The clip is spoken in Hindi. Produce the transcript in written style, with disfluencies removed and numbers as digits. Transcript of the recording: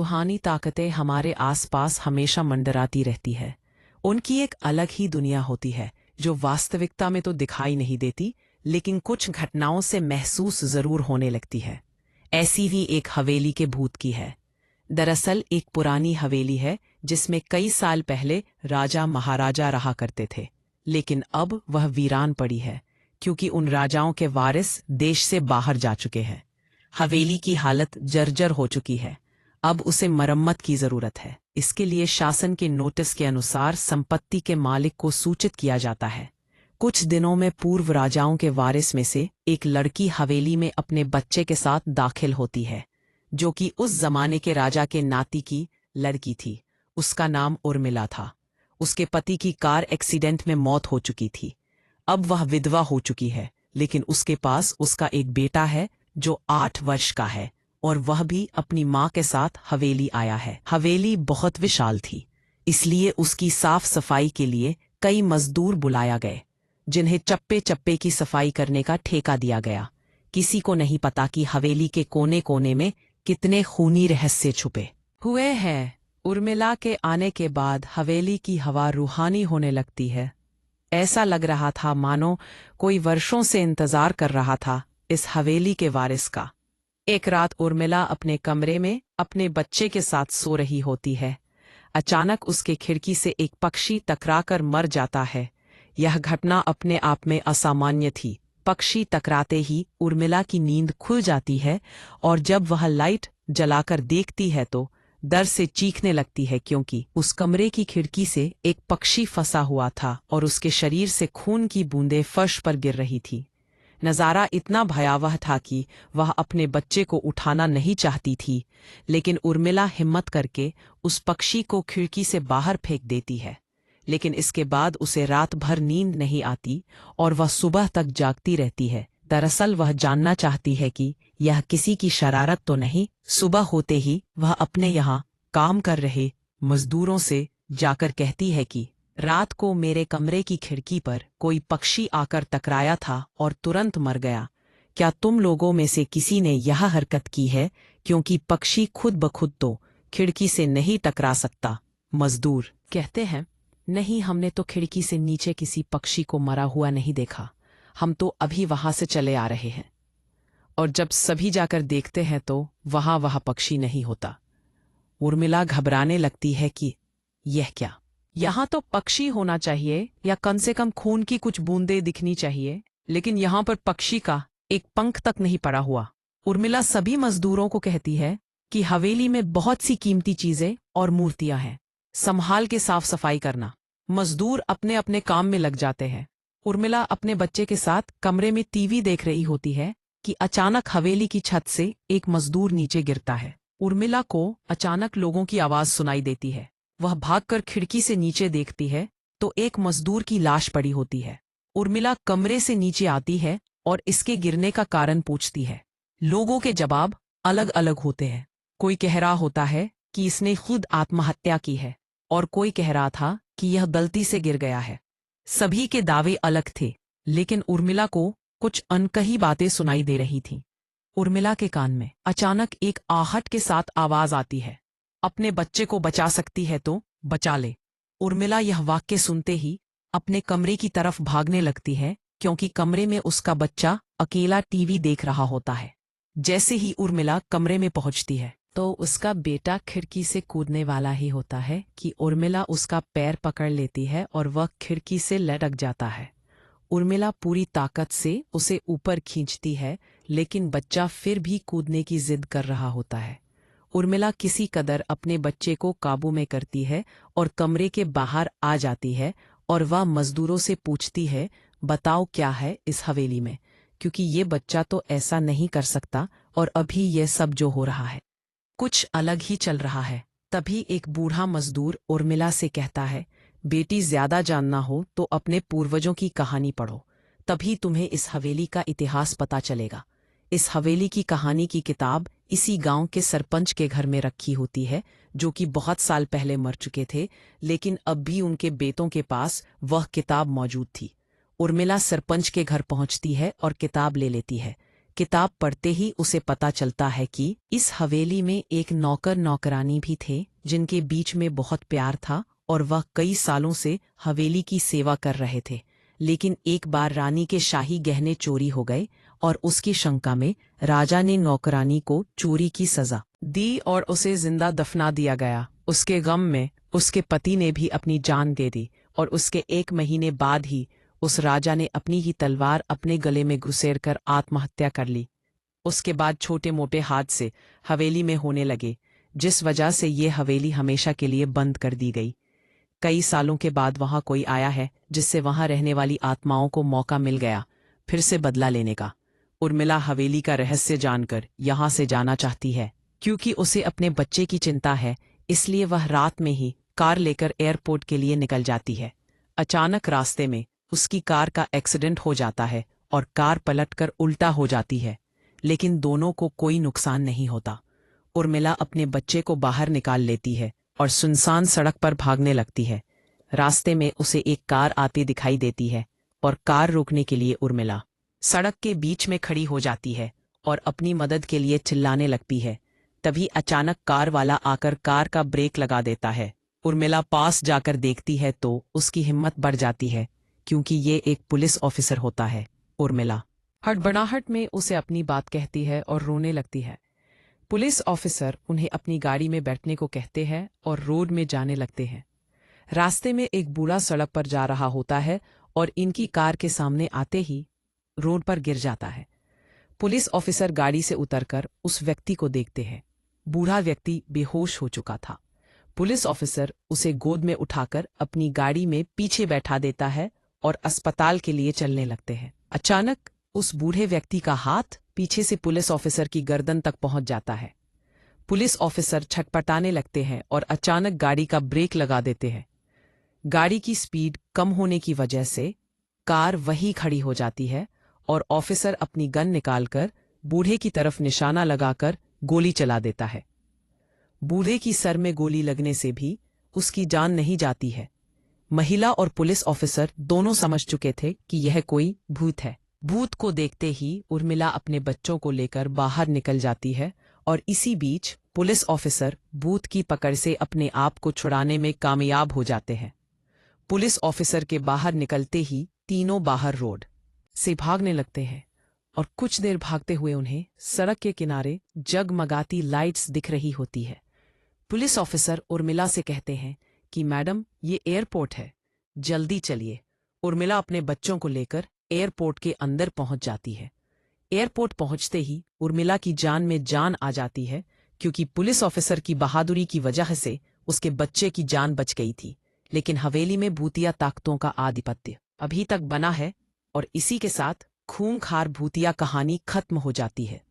रूहानी ताकतें हमारे आसपास हमेशा मंडराती रहती है। उनकी एक अलग ही दुनिया होती है जो वास्तविकता में तो दिखाई नहीं देती, लेकिन कुछ घटनाओं से महसूस जरूर होने लगती है। ऐसी ही एक हवेली के भूत की है। दरअसल एक पुरानी हवेली है जिसमें कई साल पहले राजा महाराजा रहा करते थे, लेकिन अब वह वीरान पड़ी है क्योंकि उन राजाओं के वारिस देश से बाहर जा चुके हैं। हवेली की हालत जर्जर हो चुकी है। अब उसे मरम्मत की जरूरत है। इसके लिए शासन के नोटिस के अनुसार संपत्ति के मालिक को सूचित किया जाता है। कुछ दिनों में पूर्व राजाओं के वारिस में से एक लड़की हवेली में अपने बच्चे के साथ दाखिल होती है, जो कि उस जमाने के राजा के नाती की लड़की थी। उसका नाम उर्मिला था। उसके पति की कार एक्सीडेंट में मौत हो चुकी थी। अब वह विधवा हो चुकी है, लेकिन उसके पास उसका एक बेटा है जो 8 वर्ष का है, और वह भी अपनी माँ के साथ हवेली आया है। हवेली बहुत विशाल थी, इसलिए उसकी साफ सफाई के लिए कई मजदूर बुलाया गए, जिन्हें चप्पे चप्पे की सफाई करने का ठेका दिया गया। किसी को नहीं पता कि हवेली के कोने कोने में कितने खूनी रहस्य छुपे हुए हैं। उर्मिला के आने के बाद हवेली की हवा रूहानी होने लगती है। ऐसा लग रहा था मानो कोई वर्षों से इंतजार कर रहा था इस हवेली के वारिस का। एक रात उर्मिला अपने कमरे में अपने बच्चे के साथ सो रही होती है। अचानक उसके खिड़की से एक पक्षी टकराकर मर जाता है। यह घटना अपने आप में असामान्य थी। पक्षी टकराते ही उर्मिला की नींद खुल जाती है, और जब वह लाइट जलाकर देखती है तो डर से चीखने लगती है, क्योंकि उस कमरे की खिड़की से एक पक्षी फंसा हुआ था और उसके शरीर से खून की बूंदें फर्श पर गिर रही थी। नज़ारा इतना भयावह था कि वह अपने बच्चे को उठाना नहीं चाहती थी, लेकिन उर्मिला हिम्मत करके उस पक्षी को खिड़की से बाहर फेंक देती है। लेकिन इसके बाद उसे रात भर नींद नहीं आती और वह सुबह तक जागती रहती है। दरअसल वह जानना चाहती है कि यह किसी की शरारत तो नहीं। सुबह होते ही वह अपने यहाँ काम कर रहे मजदूरों से जाकर कहती है कि रात को मेरे कमरे की खिड़की पर कोई पक्षी आकर टकराया था और तुरंत मर गया। क्या तुम लोगों में से किसी ने यह हरकत की है, क्योंकि पक्षी खुद ब खुद तो खिड़की से नहीं टकरा सकता। मजदूर कहते हैं, नहीं, हमने तो खिड़की से नीचे किसी पक्षी को मरा हुआ नहीं देखा। हम तो अभी वहां से चले आ रहे हैं। और जब सभी जाकर देखते हैं तो वहां वह पक्षी नहीं होता। उर्मिला घबराने लगती है कि यह क्या, यहाँ तो पक्षी होना चाहिए या कम से कम खून की कुछ बूंदें दिखनी चाहिए, लेकिन यहाँ पर पक्षी का एक पंख तक नहीं पड़ा हुआ। उर्मिला सभी मजदूरों को कहती है कि हवेली में बहुत सी कीमती चीजें और मूर्तियां हैं, संभाल के साफ सफाई करना। मजदूर अपने अपने काम में लग जाते हैं। उर्मिला अपने बच्चे के साथ कमरे में टीवी देख रही होती है कि अचानक हवेली की छत से एक मजदूर नीचे गिरता है। उर्मिला को अचानक लोगों की आवाज सुनाई देती है। वह भागकर खिड़की से नीचे देखती है तो एक मजदूर की लाश पड़ी होती है। उर्मिला कमरे से नीचे आती है और इसके गिरने का कारण पूछती है। लोगों के जवाब अलग अलग होते हैं। कोई कह रहा होता है कि इसने खुद आत्महत्या की है, और कोई कह रहा था कि यह गलती से गिर गया है। सभी के दावे अलग थे, लेकिन उर्मिला को कुछ अनकही बातें सुनाई दे रही थीं। उर्मिला के कान में अचानक एक आहट के साथ आवाज आती है, अपने बच्चे को बचा सकती है तो बचा ले। उर्मिला यह वाक्य सुनते ही अपने कमरे की तरफ भागने लगती है, क्योंकि कमरे में उसका बच्चा अकेला टीवी देख रहा होता है। जैसे ही उर्मिला कमरे में पहुंचती है तो उसका बेटा खिड़की से कूदने वाला ही होता है कि उर्मिला उसका पैर पकड़ लेती है और वह खिड़की से लटक जाता है। उर्मिला पूरी ताकत से उसे ऊपर खींचती है, लेकिन बच्चा फिर भी कूदने की जिद कर रहा होता है। उर्मिला किसी कदर अपने बच्चे को काबू में करती है और कमरे के बाहर आ जाती है, और वह मजदूरों से पूछती है, बताओ क्या है इस हवेली में, क्योंकि ये बच्चा तो ऐसा नहीं कर सकता, और अभी ये सब जो हो रहा है कुछ अलग ही चल रहा है। तभी एक बूढ़ा मजदूर उर्मिला से कहता है, बेटी, ज्यादा जानना हो तो अपने पूर्वजों की कहानी पढ़ो, तभी तुम्हें इस हवेली का इतिहास पता चलेगा। इस हवेली की कहानी की किताब इसी गांव के सरपंच के घर में रखी होती है, जो कि बहुत साल पहले मर चुके थे, लेकिन अब भी उनके बेटों के पास वह किताब मौजूद थी। उर्मिला सरपंच के घर पहुंचती है और किताब ले लेती है। किताब पढ़ते ही उसे पता चलता है कि इस हवेली में एक नौकर नौकरानी भी थे जिनके बीच में बहुत प्यार था और वह कई सालों से हवेली की सेवा कर रहे थे। लेकिन एक बार रानी के शाही गहने चोरी हो गए और उसकी शंका में राजा ने नौकरानी को चोरी की सजा दी और उसे जिंदा दफना दिया गया। उसके गम में उसके पति ने भी अपनी जान दे दी और उसके 1 महीने बाद ही उस राजा ने अपनी ही तलवार अपने गले में घुसेड़ कर आत्महत्या कर ली। उसके बाद छोटे मोटे हादसे हवेली में होने लगे, जिस वजह से ये हवेली हमेशा के लिए बंद कर दी गई। कई सालों के बाद वहां कोई आया है, जिससे वहां रहने वाली आत्माओं को मौका मिल गया फिर से बदला लेने का। उर्मिला हवेली का रहस्य जानकर यहां से जाना चाहती है। क्योंकि उसे अपने बच्चे की चिंता है, इसलिए वह रात में ही कार लेकर एयरपोर्ट के लिए निकल जाती है। अचानक रास्ते में उसकी कार का एक्सीडेंट हो जाता है और कार पलटकर उल्टा हो जाती है, लेकिन दोनों को कोई नुकसान नहीं होता। उर्मिला अपने बच्चे को बाहर निकाल लेती है और सुनसान सड़क पर भागने लगती है। रास्ते में उसे एक कार आती दिखाई देती है और कार रोकने के लिए उर्मिला सड़क के बीच में खड़ी हो जाती है और अपनी मदद के लिए चिल्लाने लगती है। तभी अचानक कार वाला आकर कार का ब्रेक लगा देता है। उर्मिला पास जाकर देखती है तो उसकी हिम्मत बढ़ जाती है, क्योंकि ये एक पुलिस ऑफिसर होता है। उर्मिला हड़बड़ाहट में उसे अपनी बात कहती है और रोने लगती है। पुलिस ऑफिसर उन्हें अपनी गाड़ी में बैठने को कहते हैं और रोड में जाने लगते हैं। रास्ते में एक बूढ़ा सड़क पर जा रहा होता है और इनकी कार के सामने आते ही रोड पर गिर जाता है। पुलिस ऑफिसर गाड़ी से उतरकर उस व्यक्ति को देखते हैं। बूढ़ा व्यक्ति बेहोश हो चुका था। पुलिस ऑफिसर उसे गोद में उठाकर अपनी गाड़ी में पीछे बैठा देता है और अस्पताल के लिए चलने लगते हैं। अचानक उस बूढ़े व्यक्ति का हाथ पीछे से पुलिस ऑफिसर की गर्दन तक पहुंच जाता है। पुलिस ऑफिसर छटपटाने लगते हैं और अचानक गाड़ी का ब्रेक लगा देते हैं। गाड़ी की स्पीड कम होने की वजह से कार वहीं खड़ी हो जाती है और ऑफिसर अपनी गन निकालकर बूढ़े की तरफ निशाना लगाकर गोली चला देता है। बूढ़े की सर में गोली लगने से भी उसकी जान नहीं जाती है। महिला और पुलिस ऑफिसर दोनों समझ चुके थे कि यह कोई भूत है। भूत को देखते ही उर्मिला अपने बच्चों को लेकर बाहर निकल जाती है और इसी बीच पुलिस ऑफिसर भूत की पकड़ से अपने आप को छुड़ाने में कामयाब हो जाते हैं। पुलिस ऑफिसर के बाहर निकलते ही तीनों बाहर रोड से भागने लगते हैं और कुछ देर भागते हुए उन्हें सड़क के किनारे जगमगाती लाइट्स दिख रही होती है। पुलिस ऑफिसर उर्मिला से कहते हैं कि मैडम, ये एयरपोर्ट है, जल्दी चलिए। उर्मिला अपने बच्चों को लेकर एयरपोर्ट के अंदर पहुंच जाती है। एयरपोर्ट पहुंचते ही उर्मिला की जान में जान आ जाती है, क्योंकि पुलिस ऑफिसर की बहादुरी की वजह से उसके बच्चे की जान बच गई थी। लेकिन हवेली में भूतिया ताकतों का आधिपत्य अभी तक बना है और इसी के साथ खूंखार भूतिया कहानी खत्म हो जाती है।